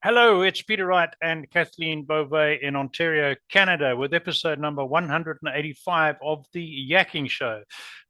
Hello, it's Peter Wright and Kathleen Beauvais in Ontario, Canada, with episode number 185 of the Yakking Show.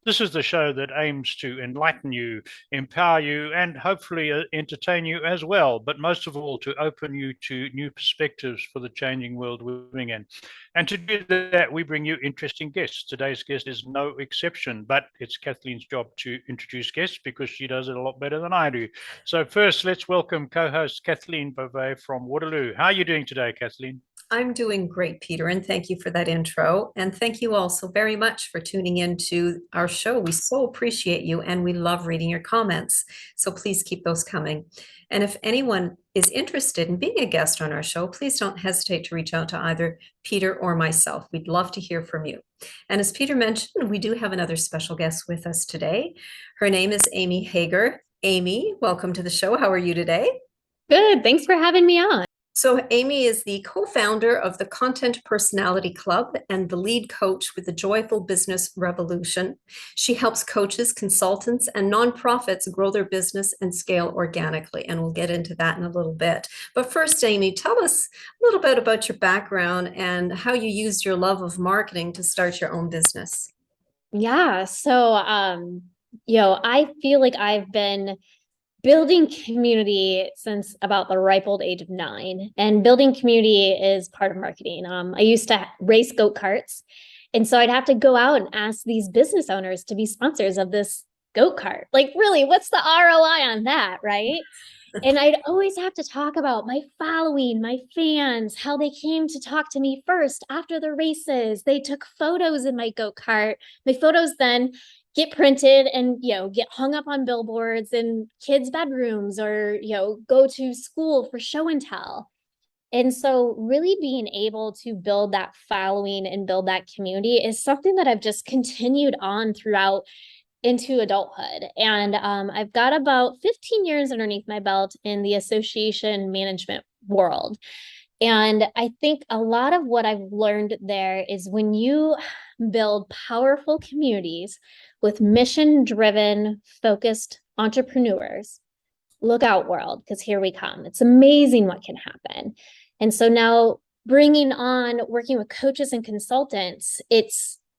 This is the show that aims to enlighten you, empower you, and hopefully entertain you as well, but most of all, to open you to new perspectives for the changing world we're living in. And to do that, we bring you interesting guests. Today's guest is no exception, but it's Kathleen's job to introduce guests because she does it a lot better than I do. So first, let's welcome co-host Kathleen Beauvais from Waterloo. How are you doing today, Kathleen? I'm doing great, Peter, and thank you for that intro. And thank you all so very much for tuning in to our show. We so appreciate you and we love reading your comments. So please keep those coming. And if anyone is interested in being a guest on our show, please don't hesitate to reach out to either Peter or myself. We'd love to hear from you. And as Peter mentioned, we do have another special guest with us today. Her name is Amy Hager. Amy, welcome to the show. How are you today? Good. Thanks for having me on. So, Amy is the co founder of the Content Personality Club and the lead coach with the Joyful Business Revolution. She helps coaches, consultants, and nonprofits grow their business and scale organically. And we'll get into that in a little bit. But first, Amy, tell us a little bit about your background and how you used your love of marketing to start your own business. Yeah. I feel like I've been building community since about the ripe old age of 9. And building community is part of marketing. I used to race goat-karts. And so I'd have to go out and ask these business owners to be sponsors of this goat-kart. Like, really, what's the ROI on that, right? And I'd always have to talk about my following, my fans, how they came to talk to me first after the races. They took photos in my go-kart. My photos then get printed and, get hung up on billboards in kids' bedrooms or, go to school for show and tell. And so really being able to build that following and build that community is something that I've just continued on throughout into adulthood. And I've got about 15 years underneath my belt in the association management world. And I think a lot of what I've learned there is when you build powerful communities with mission driven, focused entrepreneurs, look out, world, because here we come. It's amazing what can happen. And so now bringing on working with coaches and consultants,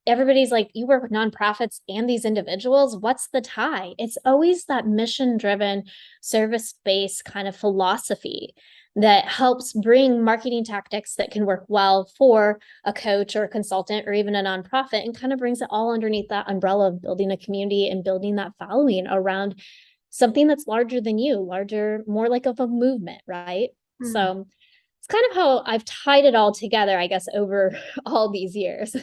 everybody's like, you work with nonprofits and these individuals. What's the tie? It's always that mission driven, service based kind of philosophy that helps bring marketing tactics that can work well for a coach or a consultant or even a nonprofit, and kind of brings it all underneath that umbrella of building a community and building that following around something that's larger than you, larger, more like of a movement, right? Mm. So it's kind of how I've tied it all together, I guess, over all these years.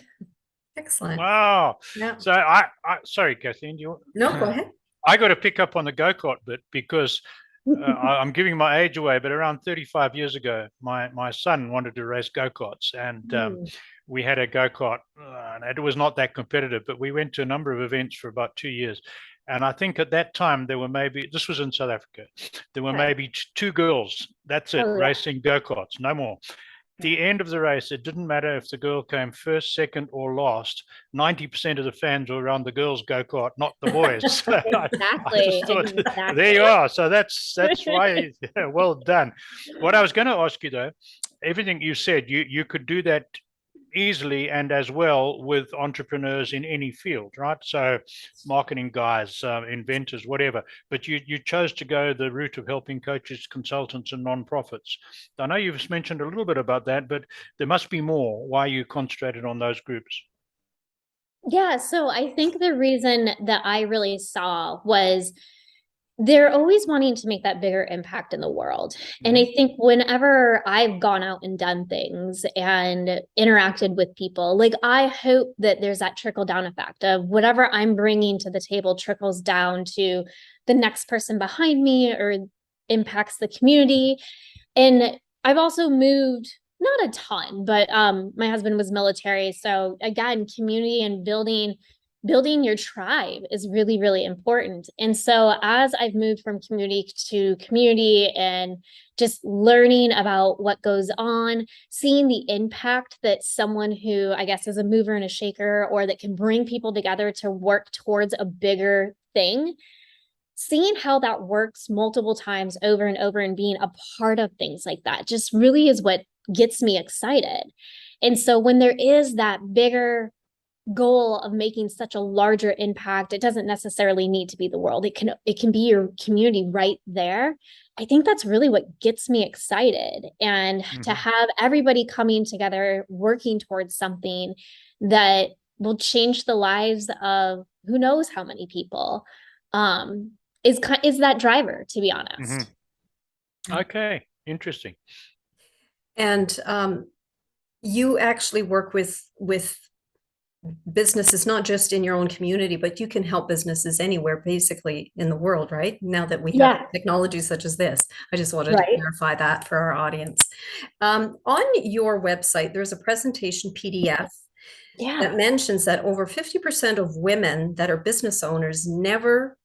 Excellent. Wow. Yeah. So I sorry, Kathleen, do you No, go ahead. I got to pick up on the go-kart bit because I'm giving my age away, but around 35 years ago, my son wanted to race go-karts, and we had a go-kart, and it was not that competitive, but we went to a number of events for about 2 years. And I think at that time there were this was in South Africa, there were maybe two girls. That's it, racing go-karts, no more. The end of the race, it didn't matter if the girl came first, second, or last. 90% of the fans were around the girls' go-kart, not the boys. Exactly. Exactly. There you are. So that's why. Well done. What I was going to ask you though, everything you said, you could do that easily and as well with entrepreneurs in any field, right? So marketing guys, inventors, whatever. But you chose to go the route of helping coaches, consultants, and nonprofits. I know you've mentioned a little bit about that, but there must be more. Why you concentrated on those groups? Yeah, so I think the reason that I really saw was they're always wanting to make that bigger impact in the world. And I think whenever I've gone out and done things and interacted with people, like I hope that there's that trickle down effect of whatever I'm bringing to the table trickles down to the next person behind me or impacts the community. And I've also moved not a ton, but my husband was military. So again, community and building your tribe is really, really important. And so as I've moved from community to community and just learning about what goes on, seeing the impact that someone who I guess is a mover and a shaker or that can bring people together to work towards a bigger thing, seeing how that works multiple times over and over and being a part of things like that just really is what gets me excited. And so when there is that bigger goal of making such a larger impact, it doesn't necessarily need to be the world. It can be your community right there. I think that's really what gets me excited. And to have everybody coming together, working towards something that will change the lives of who knows how many people, is that driver, to be honest. Okay, interesting. And you actually work with businesses, not just in your own community, but you can help businesses anywhere basically in the world, right? Now that we have technology such as this. I just wanted to clarify that for our audience. On your website, there's a presentation PDF that mentions that over 50% of women that are business owners never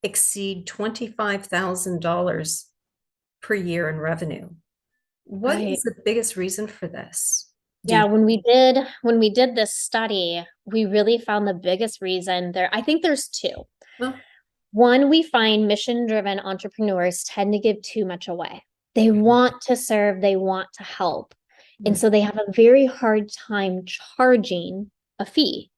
exceed $25,000 per year in revenue. What is the biggest reason for this? Yeah, when we did this study, we really found the biggest reason there. I think there's two. One, we find mission-driven entrepreneurs tend to give too much away. They want to serve, they want to help. And so they have a very hard time charging a fee.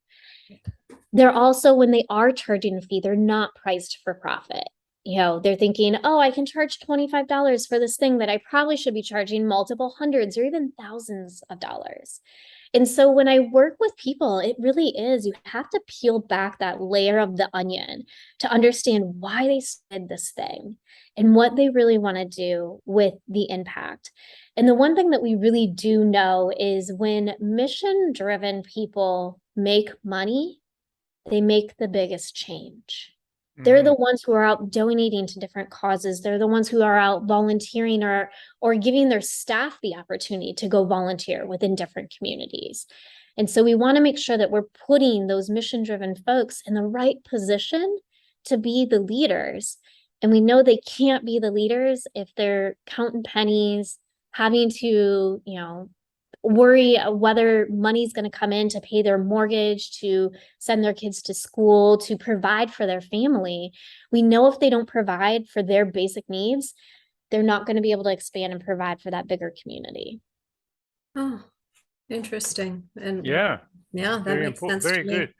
They're also, when they are charging a fee, they're not priced for profit. You know, they're thinking, oh, I can charge $25 for this thing that I probably should be charging multiple hundreds or even thousands of dollars. And so when I work with people, it really is, you have to peel back that layer of the onion to understand why they started this thing and what they really want to do with the impact. And the one thing that we really do know is when mission-driven people make money, they make the biggest change. They're the ones who are out donating to different causes. They're the ones who are out volunteering or giving their staff the opportunity to go volunteer within different communities. And so we want to make sure that we're putting those mission-driven folks in the right position to be the leaders. And we know they can't be the leaders if they're counting pennies, having to, worry whether money's going to come in to pay their mortgage, to send their kids to school, to provide for their family. We know if they don't provide for their basic needs, they're not going to be able to expand and provide for that bigger community. Oh, interesting. And that very makes sense. Very good.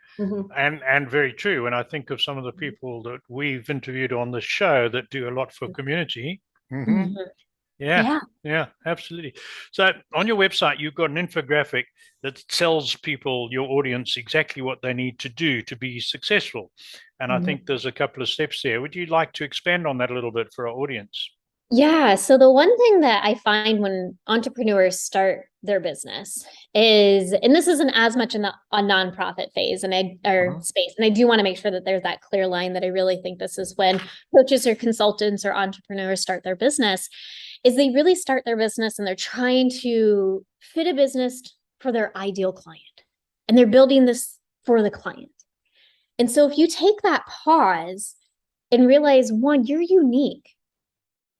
And very true. When I think of some of the people that we've interviewed on the show that do a lot for community. Yeah, absolutely. So on your website, you've got an infographic that tells people, your audience, exactly what they need to do to be successful. And I think there's a couple of steps there. Would you like to expand on that a little bit for our audience? Yeah. So the one thing that I find when entrepreneurs start their business is, and this isn't as much in a nonprofit phase or space, and I do want to make sure that there's that clear line that I really think this is when coaches or consultants or entrepreneurs start their business, is they really start their business and they're trying to fit a business for their ideal client. And they're building this for the client. And so if you take that pause and realize, one, you're unique.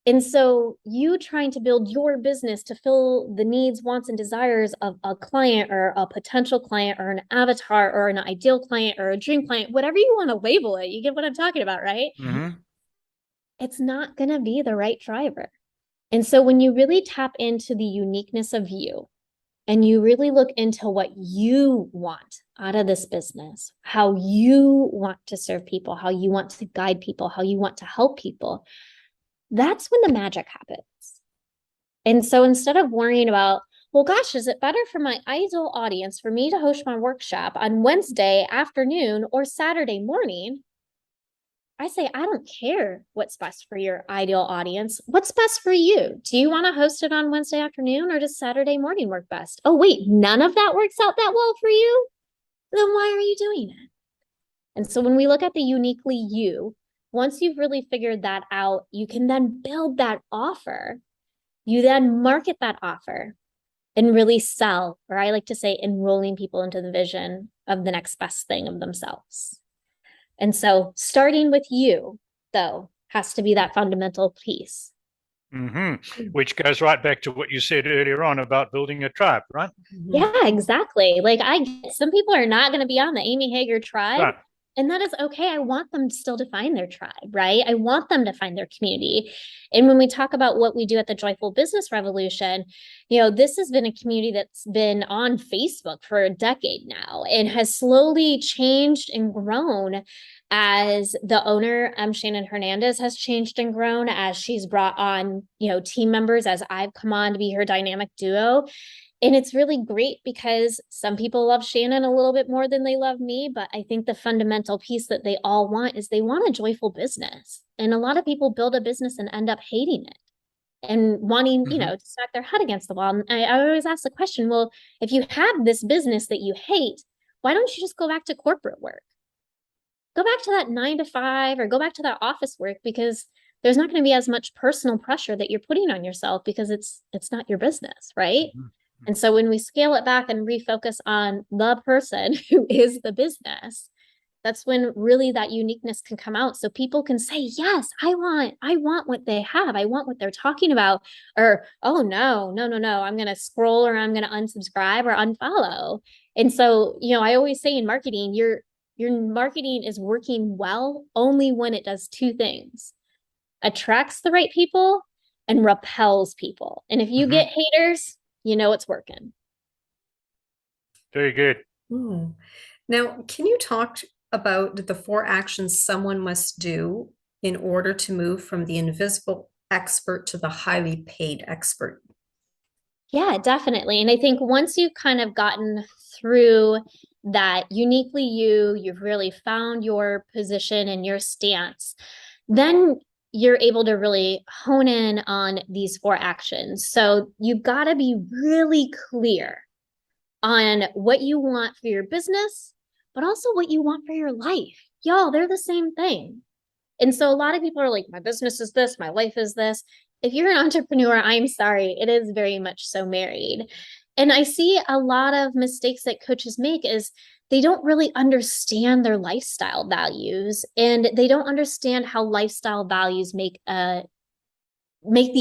And so you trying to build your business to fill the needs, wants, and desires of a client or a potential client or an avatar or an ideal client or a dream client, whatever you want to label it, you get what I'm talking about, right? It's not going to be the right driver. And so when you really tap into the uniqueness of you and you really look into what you want out of this business, how you want to serve people, how you want to guide people, how you want to help people, that's when the magic happens. And so instead of worrying about, well, gosh, is it better for my ideal audience for me to host my workshop on Wednesday afternoon or Saturday morning? I say, I don't care what's best for your ideal audience. What's best for you? Do you want to host it on Wednesday afternoon or does Saturday morning work best? Oh, wait, none of that works out that well for you? Then why are you doing it? And so when we look at the uniquely you, once you've really figured that out, you can then build that offer. You then market that offer and really sell, or I like to say, enrolling people into the vision of the next best thing of themselves. And so starting with you, though, has to be that fundamental piece. Which goes right back to what you said earlier on about building a tribe, right? Yeah, exactly. Like some people are not going to be on the Amy Hager tribe. And that is okay. I want them still to find their tribe, right? I want them to find their community. And when we talk about what we do at the Joyful Business Revolution, this has been a community that's been on Facebook for a decade now and has slowly changed and grown as the owner, Shannon Hernandez, has changed and grown as she's brought on, team members, as I've come on to be her dynamic duo. And it's really great because some people love Shannon a little bit more than they love me, but I think the fundamental piece that they all want is they want a joyful business. And a lot of people build a business and end up hating it and wanting, to smack their head against the wall. And I always ask the question, well, if you have this business that you hate, why don't you just go back to corporate work? Go back to that 9 to 5 or go back to that office work, because there's not going to be as much personal pressure that you're putting on yourself because it's not your business, right? And so when we scale it back and refocus on the person who is the business, that's when really that uniqueness can come out. So people can say, yes, I want what they have. I want what they're talking about. Or, oh, no, I'm going to scroll or I'm going to unsubscribe or unfollow. And so, I always say in marketing, your marketing is working well only when it does two things: attracts the right people and repels people. And if you get haters, it's working. Very good. Now, can you talk about the 4 actions someone must do in order to move from the invisible expert to the highly paid expert? Yeah, definitely. And I think once you've kind of gotten through that uniquely you've really found your position and your stance, then you're able to really hone in on these 4 actions. So you've got to be really clear on what you want for your business, but also what you want for your life. Y'all, they're the same thing. And so a lot of people are like, my business is this, my life is this. If you're an entrepreneur, I'm sorry, it is very much so married. And I see a lot of mistakes that coaches make is they don't really understand their lifestyle values, and they don't understand how lifestyle values make the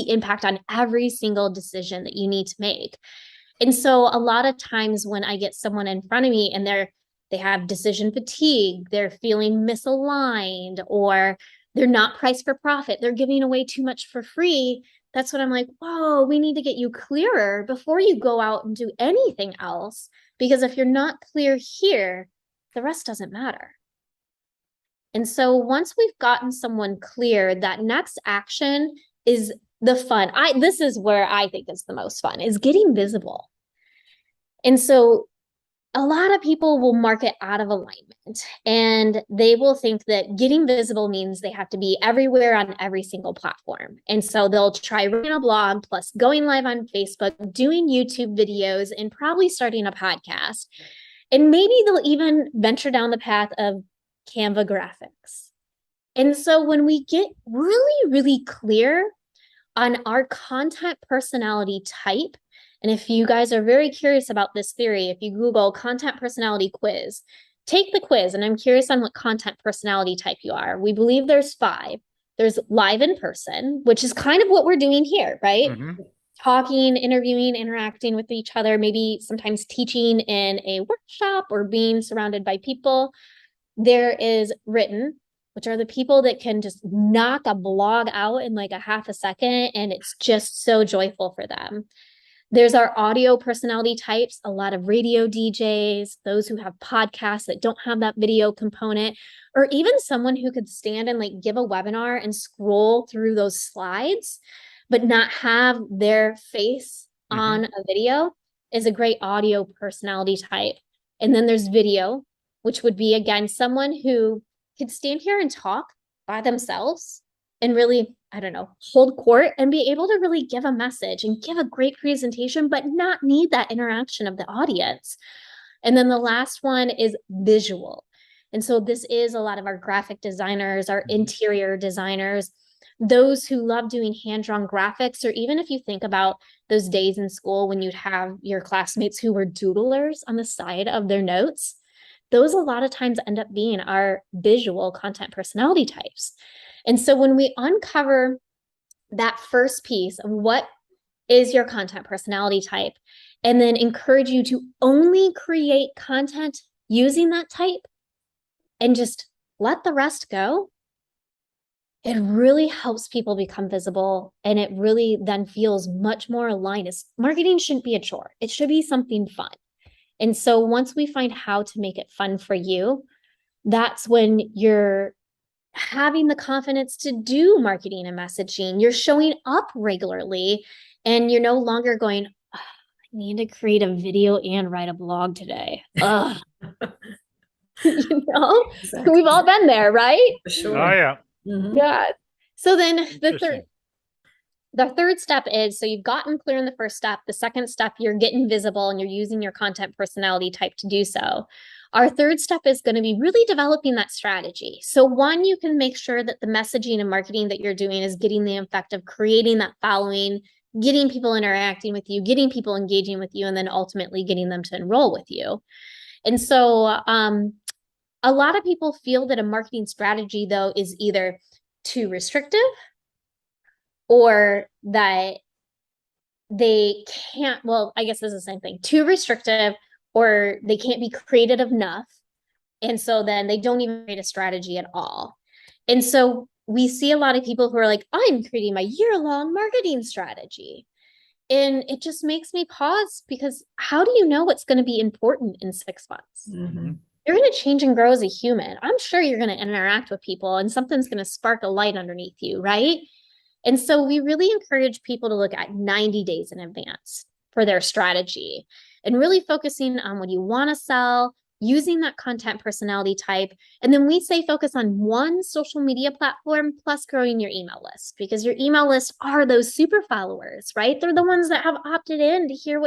impact on every single decision that you need to make. And so a lot of times when I get someone in front of me and they have decision fatigue, they're feeling misaligned, or they're not priced for profit, they're giving away too much for free, that's when I'm like, whoa, we need to get you clearer before you go out and do anything else. Because if you're not clear here, the rest doesn't matter. And so once we've gotten someone clear, that next action is the fun. This is where I think is the most fun, is getting visible. And so a lot of people will market out of alignment, and they will think that getting visible means they have to be everywhere on every single platform. And so they'll try writing a blog plus going live on Facebook, doing YouTube videos, and probably starting a podcast. And maybe they'll even venture down the path of Canva graphics. And so when we get really, really clear on our content personality type, and if you guys are very curious about this theory, if you Google content personality quiz, take the quiz. And I'm curious on what content personality type you are. We believe there's 5. There's live in person, which is kind of what we're doing here, right? Talking, interviewing, interacting with each other, maybe sometimes teaching in a workshop or being surrounded by people. There is written, which are the people that can just knock a blog out in like a half a second, and it's just so joyful for them. There's our audio personality types, a lot of radio DJs, those who have podcasts that don't have that video component, or even someone who could stand and like give a webinar and scroll through those slides, but not have their face on a video, is a great audio personality type. And then there's video, which would be, again, someone who could stand here and talk by themselves and really, I don't know, hold court and be able to really give a message and give a great presentation, but not need that interaction of the audience. And then the last one is visual. And so this is a lot of our graphic designers, our interior designers, those who love doing hand-drawn graphics, or even if you think about those days in school when you'd have your classmates who were doodlers on the side of their notes, those a lot of times end up being our visual content personality types. And so when we uncover that first piece of what is your content personality type, and then encourage you to only create content using that type, and just let the rest go, it really helps people become visible. And it really then feels much more aligned. Marketing shouldn't be a chore. It should be something fun. And so once we find how to make it fun for you, that's when you're having the confidence to do marketing and messaging. You're showing up regularly, and you're no longer going, "Oh, I need to create a video and write a blog today." Ugh. Exactly. We've all been there, right? For sure. Oh, yeah. Mhm. Yeah. So then Interesting. the third step is, so you've gotten clear in the first step. The second step, you're getting visible and you're using your content personality type to do so. Our third step is going to be really developing that strategy. So one, you can make sure that the messaging and marketing that you're doing is getting the effect of creating that following, getting people interacting with you, getting people engaging with you, and then ultimately getting them to enroll with you. And so a lot of people feel that a marketing strategy, though, is either too restrictive, or that they can't, well, I guess it's the same thing, too restrictive, or they can't be creative enough. And so then they don't even create a strategy at all. And so we see a lot of people who are like, I'm creating my year-long marketing strategy. And it just makes me pause, because how do you know what's going to be important in 6 months? Mhm. You're going to change and grow as a human. I'm sure you're going to interact with people and something's going to spark a light underneath you, right? And so we really encourage people to look at 90 days in advance for their strategy, and really focusing on what you want to sell, using that content personality type. And then we say focus on one social media platform plus growing your email list, because your email list are those super followers, right? They're the ones that have opted in to hear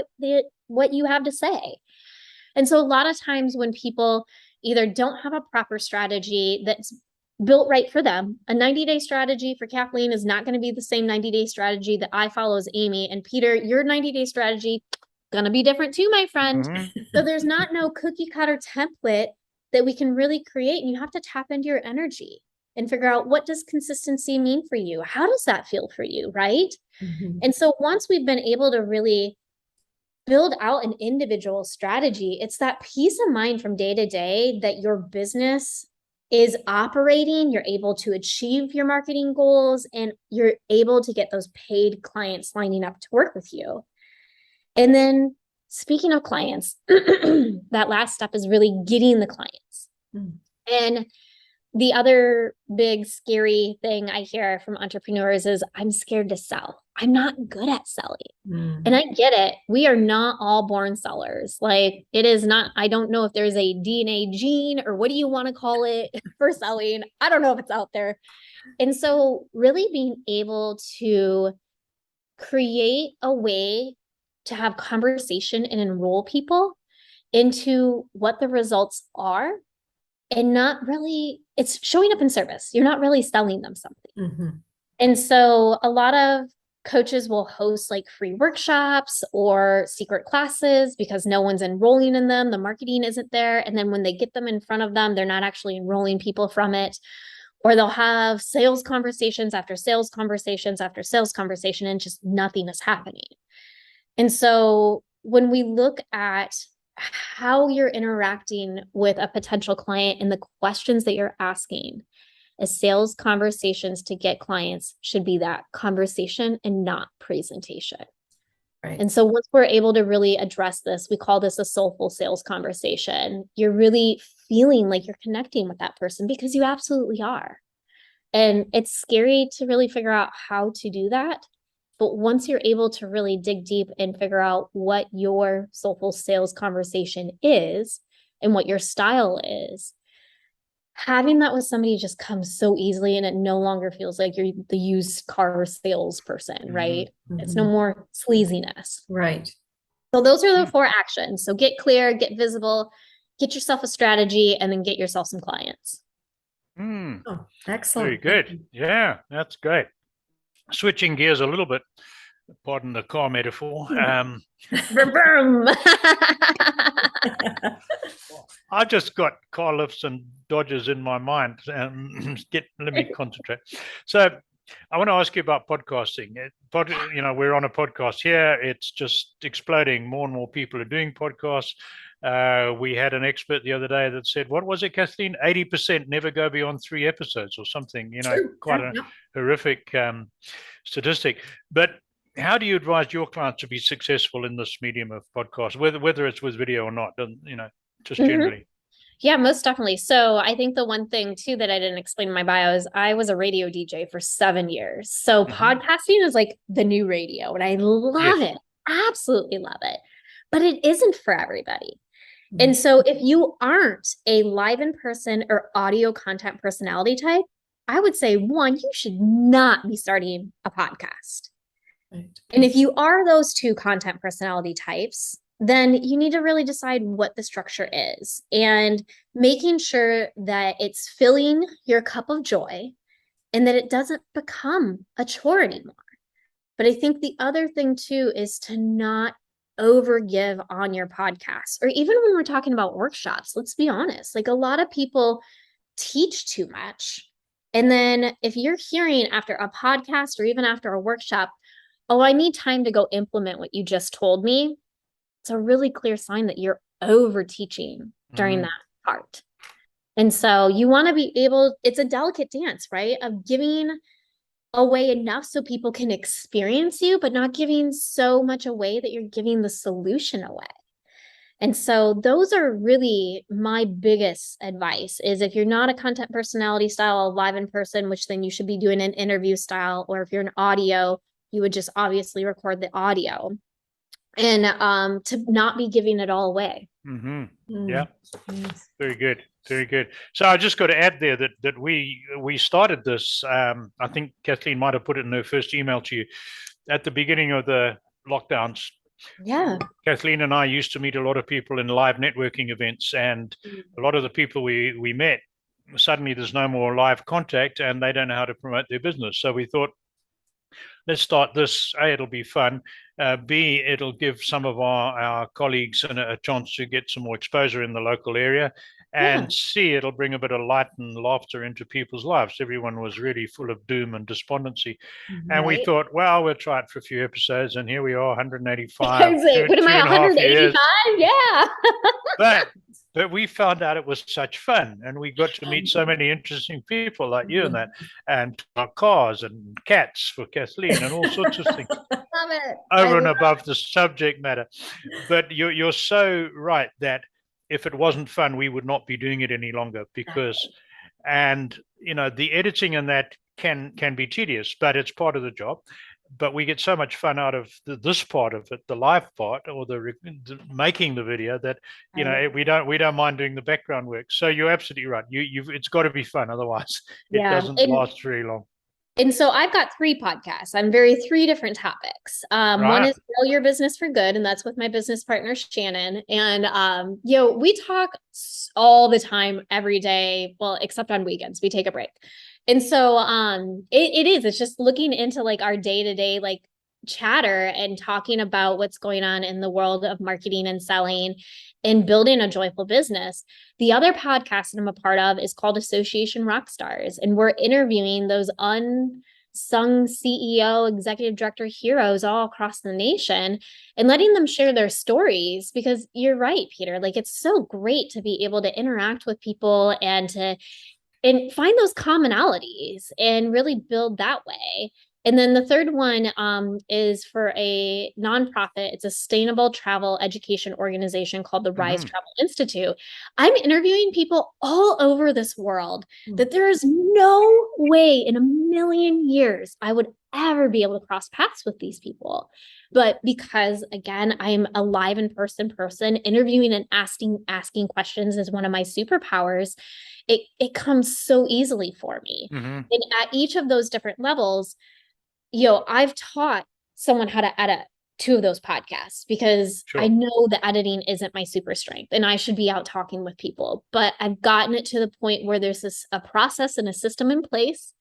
what you have to say. And so a lot of times when people either don't have a proper strategy that's built right for them, a 90-day strategy for Kathleen is not going to be the same 90-day strategy that I follow as Amy. And Peter, your 90-day strategy going to be different too, my friend. Mhm. So there's not no cookie cutter template that we can really create. And you have to tap into your energy and figure out, what does consistency mean for you? How does that feel for you, right? Mhm. And so once we've been able to really build out an individual strategy, it's that peace of mind from day to day that your business is operating, you're able to achieve your marketing goals, and you're able to get those paid clients lining up to work with you. And then, speaking of clients, that last step is really getting the clients. Mm. And the other big scary thing I hear from entrepreneurs is, I'm scared to sell. I'm not good at selling. Mm. And I get it. We are not all born sellers. Like, it is not, I don't know if there's a DNA gene, or what do you want to call it, for selling. I don't know if it's out there. And so really being able to create a way to have conversation and enroll people into what the results are, and not really, it's showing up in service. You're not really selling them something. Mhm. And so a lot of coaches will host like free workshops or secret classes because no one's enrolling in them. The marketing isn't there. And then when they get them in front of them, they're not actually enrolling people from it. Or they'll have sales conversations after sales conversations after sales conversation, and just nothing is happening. And so when we look at how you're interacting with a potential client and the questions that you're asking, as sales conversations to get clients should be that conversation and not presentation. Right. And so once we're able to really address this, we call this a soulful sales conversation. You're really feeling like you're connecting with that person, because you absolutely are. And it's scary to really figure out how to do that. But once you're able to really dig deep and figure out what your soulful sales conversation is and what your style is, having that with somebody just comes so easily, and it no longer feels like you're the used car salesperson, right? It's no Mhm. more sleaziness. Right. So those are the 4 actions. So get clear, get visible, get yourself a strategy, and then get yourself some clients. Mm, Oh, very excellent. good. Yeah, that's great. Switching gears a little bit, pardon the car metaphor. Vroom, vroom. I've just got car lifts and Dodges in my mind. Let me concentrate. So I want to ask you about podcasting. We're on a podcast here. It's just exploding. More and more people are doing podcasts. We had an expert the other day that said, what was it, Kathleen? 80% never go beyond 3 episodes or something, True. quite a horrific statistic. But how do you advise your clients to be successful in this medium of podcast, whether it's with video or not, just generally? Yeah, most definitely. So I think the one thing too that I didn't explain in my bio is I was a radio DJ for 7 years. So podcasting is like the new radio, and I love it. Absolutely love it. But it isn't for everybody. And so if you aren't a live in person or audio content personality type, I would say, one, you should not be starting a podcast. Right. And if you are those two content personality types, then you need to really decide what the structure is and making sure that it's filling your cup of joy and that it doesn't become a chore anymore. But I think the other thing too is to not overgive on your podcast, or even when we're talking about workshops, let's be honest, like a lot of people teach too much. And then if you're hearing after a podcast or even after a workshop, oh, I need time to go implement what you just told me, it's a really clear sign that you're over teaching during that part. And so you want to be able, it's a delicate dance, right? Of giving away enough so people can experience you, but not giving so much away that you're giving the solution away. And so those are really my biggest advice is if you're not a content personality style live in person, which then you should be doing an interview style, or if you're an audio, you would just obviously record the audio. And to not be giving it all away. Yeah, very good, very good. So I just got to add there that we started this. I think Kathleen might have put it in her first email to you at the beginning of the lockdowns. Yeah, Kathleen and I used to meet a lot of people in live networking events, and a lot of the people we met, suddenly there's no more live contact, and they don't know how to promote their business. So we thought, let's start this. A, it'll be fun. B, it'll give some of our colleagues a chance to get some more exposure in the local area. And C, it'll bring a bit of light and laughter into people's lives. Everyone was really full of doom and despondency. And we thought, well, we'll try it for a few episodes. And here we are, 185. What am I, 185? Yeah. But we found out it was such fun, and we got to meet so many interesting people like you and that, and cars and cats for Kathleen and all sorts of things. Love it. Over and above the subject matter. But you're so right that if it wasn't fun, we would not be doing it any longer because, and the editing and that can be tedious, but it's part of the job. But we get so much fun out of this part of it, the live part or the making the video, that we don't mind doing the background work. So you're absolutely right. It's got to be fun, otherwise it doesn't last very long. And so I've got 3 podcasts. I'm very 3 different topics. One is Grow Your Business for Good, and that's with my business partner, Shannon. And, we talk all the time, every day, well, except on weekends, we take a break. And so it's just looking into like our day-to-day like chatter and talking about what's going on in the world of marketing and selling and building a joyful business. The other podcast that I'm a part of is called Association Rockstars, and we're interviewing those unsung CEO, executive director heroes all across the nation and letting them share their stories, because you're right, Peter, like it's so great to be able to interact with people and find those commonalities and really build that way. And then the third one is for a nonprofit. It's a sustainable travel education organization called the Rise Travel Institute. I'm interviewing people all over this world that there is no way in a million years I would ever be able to cross paths with these people. But because, again, I'm a live in person, interviewing and asking questions is one of my superpowers. It comes so easily for me. And at each of those different levels, I've taught someone how to edit 2 of those podcasts because I know the editing isn't my super strength and I should be out talking with people. But I've gotten it to the point where there's a process and a system in place.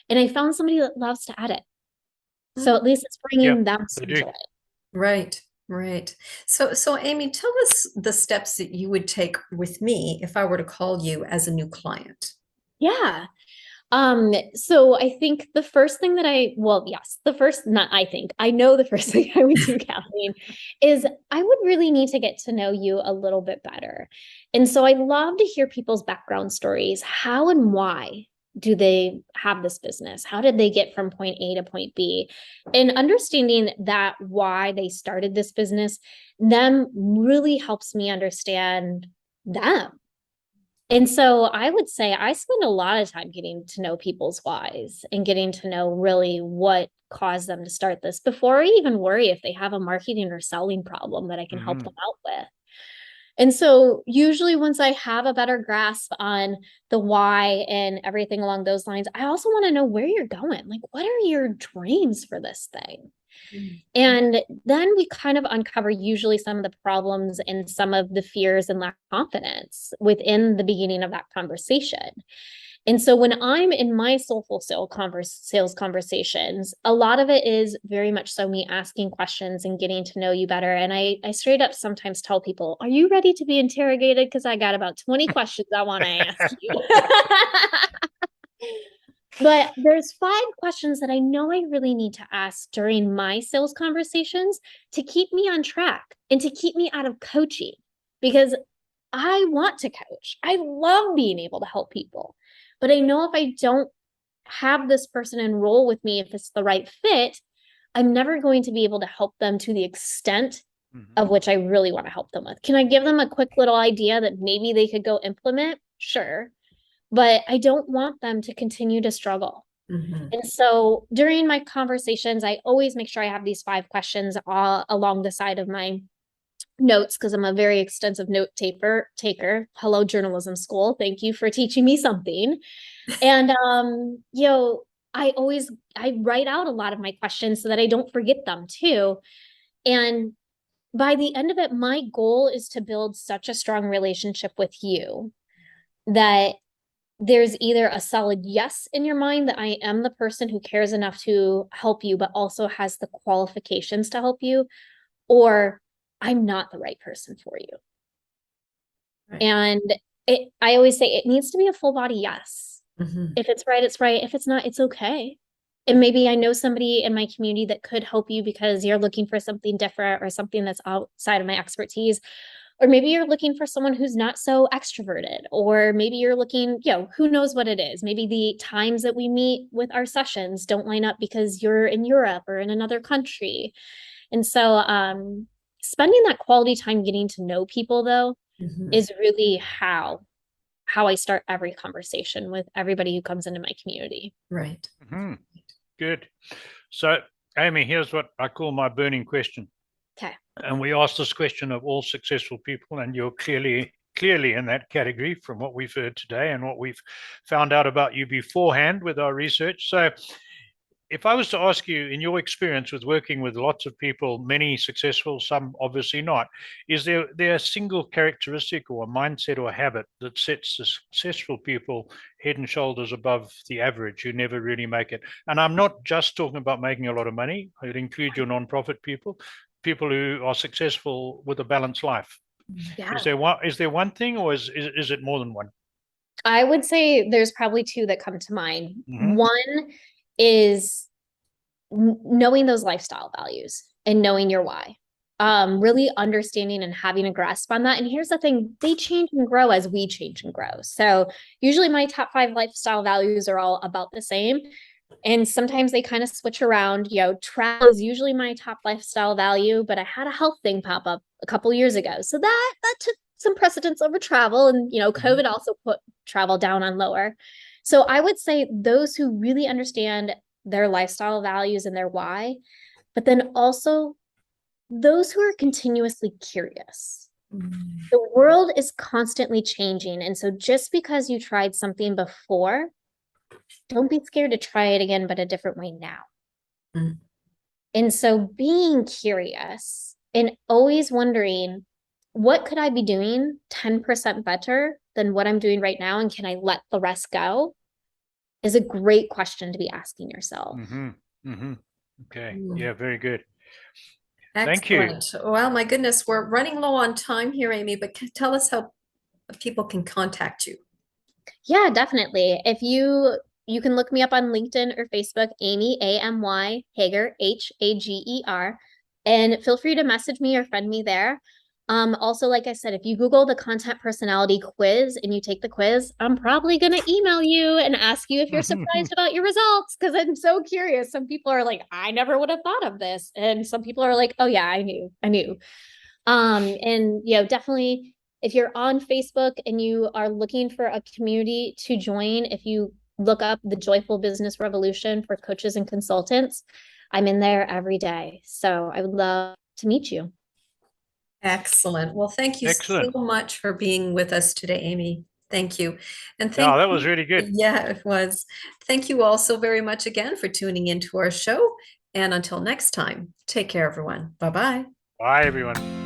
And I found somebody that loves to edit. So at least it's bringing them some joy. Right. So Amy, tell us the steps that you would take with me if I were to call you as a new client. Yeah. So I think the first thing that I know the first thing I would do, Kathleen, is I would really need to get to know you a little bit better. And so I love to hear people's background stories. How and why do they have this business? How did they get from point A to point B? And understanding that why they started this business, them really helps me understand them. And so I would say I spend a lot of time getting to know people's whys and getting to know really what caused them to start this before I even worry if they have a marketing or selling problem that I can help them out with. And so usually once I have a better grasp on the why and everything along those lines, I also want to know where you're going. Like, what are your dreams for this thing? And then we kind of uncover usually some of the problems and some of the fears and lack of confidence within the beginning of that conversation. And so when I'm in my soulful sales conversations, a lot of it is very much so me asking questions and getting to know you better. And I straight up sometimes tell people, are you ready to be interrogated? Because I got about 20 questions I want to ask you. But there's 5 questions that I know I really need to ask during my sales conversations to keep me on track and to keep me out of coaching, because I want to coach. I love being able to help people. But I know if I don't have this person enroll with me, if it's the right fit, I'm never going to be able to help them to the extent of which I really want to help them with. Can I give them a quick little idea that maybe they could go implement? Sure. But I don't want them to continue to struggle. And so during my conversations, I always make sure I have these 5 questions all along the side of my notes, because I'm a very extensive note taker. Hello, journalism school. Thank you for teaching me something. And I write out a lot of my questions so that I don't forget them too. And by the end of it, my goal is to build such a strong relationship with you that there's either a solid yes in your mind that I am the person who cares enough to help you, but also has the qualifications to help you, or I'm not the right person for you. Right. And I always say it needs to be a full body yes. If it's right, it's right. If it's not, it's okay. And maybe I know somebody in my community that could help you because you're looking for something different or something that's outside of my expertise. Or maybe you're looking for someone who's not so extroverted, or maybe you're looking, who knows what it is. Maybe the times that we meet with our sessions don't line up because you're in Europe or in another country. And so spending that quality time getting to know people, though, is really how I start every conversation with everybody who comes into my community. Right. Good. So, Amy, here's what I call my burning question. Okay. And we asked this question of all successful people, and you're clearly in that category from what we've heard today and what we've found out about you beforehand with our research. So if I was to ask you, in your experience with working with lots of people, many successful, some obviously not, is there a single characteristic or a mindset or a habit that sets the successful people head and shoulders above the average who never really make it? And I'm not just talking about making a lot of money. It includes your nonprofit people who are successful with a balanced life. Yeah. Is there one thing, or is it more than one? I would say there's probably 2 that come to mind. One is knowing those lifestyle values and knowing your why. Really understanding and having a grasp on that. And here's the thing, they change and grow as we change and grow. So usually my top 5 lifestyle values are all about the same. And sometimes they kind of switch around. Travel is usually my top lifestyle value, but I had a health thing pop up a couple years ago. So that took some precedence over travel. And, COVID also put travel down on lower. So I would say those who really understand their lifestyle values and their why, but then also those who are continuously curious. The world is constantly changing. And so just because you tried something before, don't be scared to try it again, but a different way now. And so being curious and always wondering, what could I be doing 10% better than what I'm doing right now? And can I let the rest go? Is a great question to be asking yourself. Okay. Yeah, very good. Excellent. Thank you. Well, my goodness, we're running low on time here, Amy, but tell us how people can contact you. Yeah, definitely. If you you can look me up on LinkedIn or Facebook, Amy, A-M-Y, Hager, H-A-G-E-R, and feel free to message me or friend me there. Also, like I said, if you Google the content personality quiz and you take the quiz, I'm probably going to email you and ask you if you're surprised about your results, because I'm so curious. Some people are like, I never would have thought of this. And some people are like, oh yeah, I knew. And definitely if you're on Facebook and you are looking for a community to join, if you look up the Joyful Business Revolution for coaches and consultants, I'm in there every day. So I would love to meet you. Excellent. Well, thank you Excellent. so much for being with us today, Amy. Thank you. And Yeah, thank that was really good. Yeah, it was. Thank you all so very much again for tuning into our show. And until next time, take care, everyone. Bye-bye. Bye, everyone.